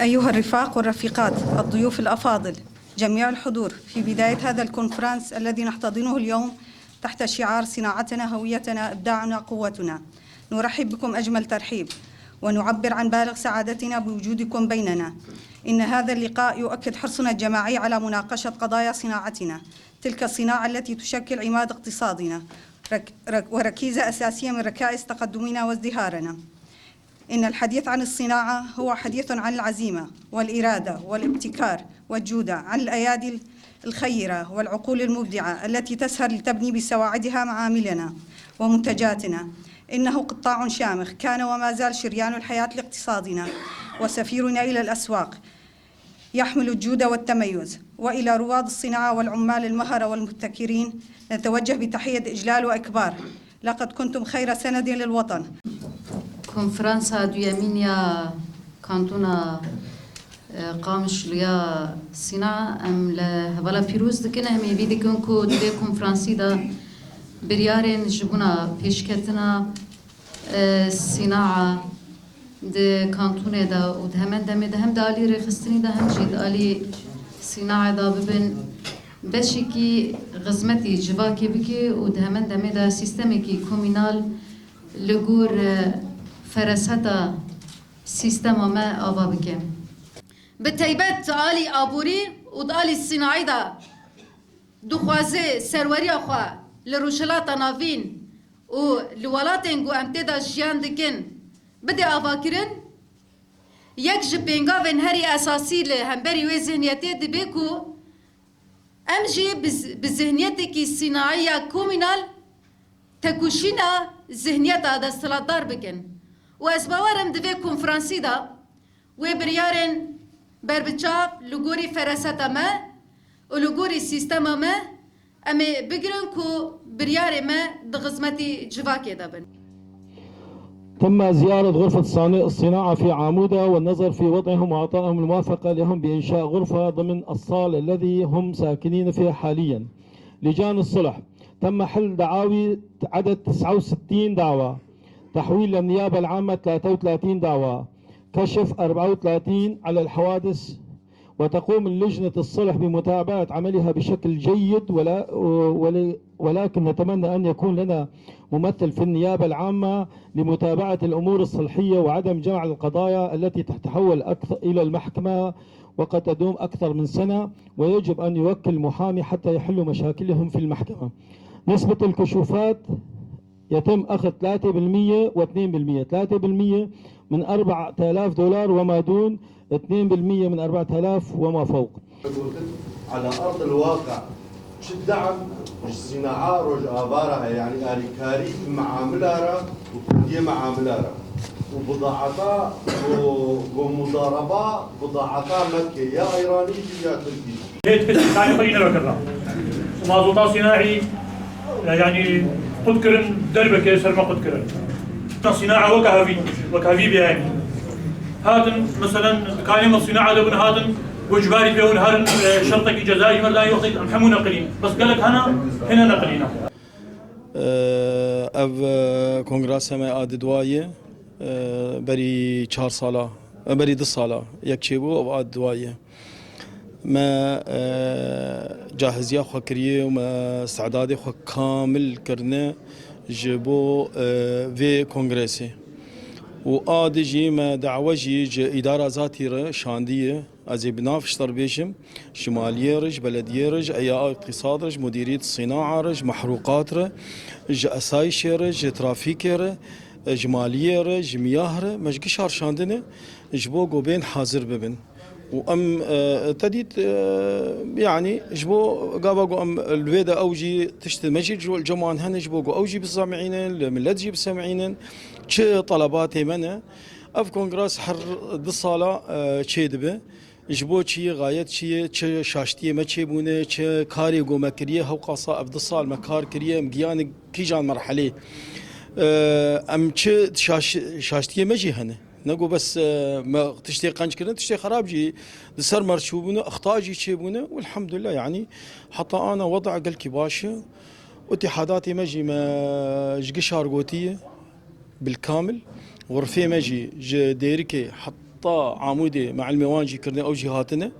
أيها الرفاق والرفيقات، الضيوف الأفاضل، جميع الحضور في بداية هذا الكونفرنس الذي نحتضنه اليوم تحت شعار صناعتنا هويتنا إبداعنا قوتنا، نرحب بكم أجمل ترحيب ونعبر عن بالغ سعادتنا بوجودكم بيننا. إن هذا اللقاء يؤكد حرصنا الجماعي على مناقشة قضايا صناعتنا، تلك الصناعة التي تشكل عماد اقتصادنا وركيزة أساسية من ركائز تقدمنا وازدهارنا. إن الحديث عن الصناعة هو حديث عن العزيمة والإرادة والابتكار والجودة، عن الأيادي الخيرة والعقول المبدعة التي تسهر لتبني بسواعدها معاملنا ومنتجاتنا. إنه قطاع شامخ كان وما زال شريان الحياة لاقتصادنا وسفيرنا إلى الأسواق، يحمل الجود والتميز. وإلى رواد الصناعة والعمال المهرة والمبتكرين نتوجه بتحية إجلال وإكبار. لقد كنتم خير سند للوطن. کنفرانسا دویمینیا کانتونا قامش لیا سینا ام لهوالا پیروز دکن همی بیدی کن کو دوی کنفرانسی دا بریارن جبونا پیشکتنا سینا د کانتونه دا و دهمن دمی دهم دالی رخستنی دا هم جید آلی سینا دا ببن بشی کی غزمتی جواکی بکی و دهمن دمی دا سیستمی کی کومینال لگور فرساتا سیستم ما آوا بکه به تیبت آلی آبوری و آلی صناعی دا دخوازه سروری آخوا لروشلات ناوین و لولات انگو امتدا جیان دکن بده آوا کرن یک جبینگا ون هری اساسی له همبری و ذهنیتی دبی کو امجی بذهنیتی کی صناعی کومینال تکوشینا ذهنیت دستلاتدار بکن. و اسبوارم دوی کنفرانسی دا و بریارن بربچاب لگوری فراستا ما و لگوری سیستم ما اما بگرن کو بریار ما دغزمتی جواکی دا بن. تم زيارة غرفة الصناعة في عامودة والنظر في وضعهم وإعطائهم الموافقة لهم بإنشاء غرفة ضمن الصال الذي هم ساكنين فيه حاليا. لجان الصلح تم حل دعاوي عدد 69 دعوة، تحويل للنيابة العامة 33 دعوة، كشف 34 على الحوادث. وتقوم لجنة الصلح بمتابعة عملها بشكل جيد ولكن نتمنى أن يكون لنا ممثل في النيابة العامة لمتابعة الأمور الصلحية وعدم جمع القضايا التي تتحول إلى المحكمة وقد تدوم أكثر من سنة، ويجب أن يوكل محامي حتى يحلوا مشاكلهم في المحكمة. نسبة الكشوفات يتم أخذ 3% و2%، 3% من $4000 وما دون، 2% من 4000 وما فوق. على أرض الواقع شو الدعم الصناعة رج آبارها يعني أريكاري معاملها وكلية معاملها وبضاعتها ومضاربة بضاعتها مكة يا إيراني يا تركي. يعني خلينا بكرة ومازوطة صناعي يعني قد كرن دربك سلمى قد كرن صناعة وكهفي بيعني هذا مثلا كلمة صناعة لبن هذا وجباري فيه هذا شرطك جزائي مرة يوقت محمو نقلين بس قالك هنا نقلينا. اف کنگرس ما آددوایه بری 4 ساله بری 2 ساله یک چی بو او آددوایه ما جاهزية خو كريه وما استعدادي خو كامل كرنا جبو في كونغرسي وآدجي ما دعوجي إدارة ذاتي شاندية أزي بنافشتر بيشم شمالية رج بلدية رج أياء اقتصاد رج مديرية الصناعة رج محروقات رج أسايش رج ترافيك رج جمالية رج مياه رج مجقشار شاندنة جبو قوبين حاضر ببن وام تديت يعني جبو قابا ام الفيدا اوجي تشت مجي جو الجمان هن جبو اوجي بالسامعين الملت جي بالسامعين تش طلباتي منه اف كونغرس حر دصاله تشيدبه جبو تشي غايت تشي تش شاشتي ما تشيبونه تش كاري جو مكريه هو قاصا اف دصال مكار كريه مجيان كيجان مرحله ام تش شاشتي مجي هنا نقول بس ما تشتي قنج كنا تشتي خراب جي دسر مرشوبنا اخطاء جي تشيبونه والحمد لله يعني حتى انا وضع قلكي باشا واتحاداتي مجي ما جقشار قوتيه بالكامل غرفه مجي ديركي حتى عمودي مع الموانجي كرنا او جهاتنا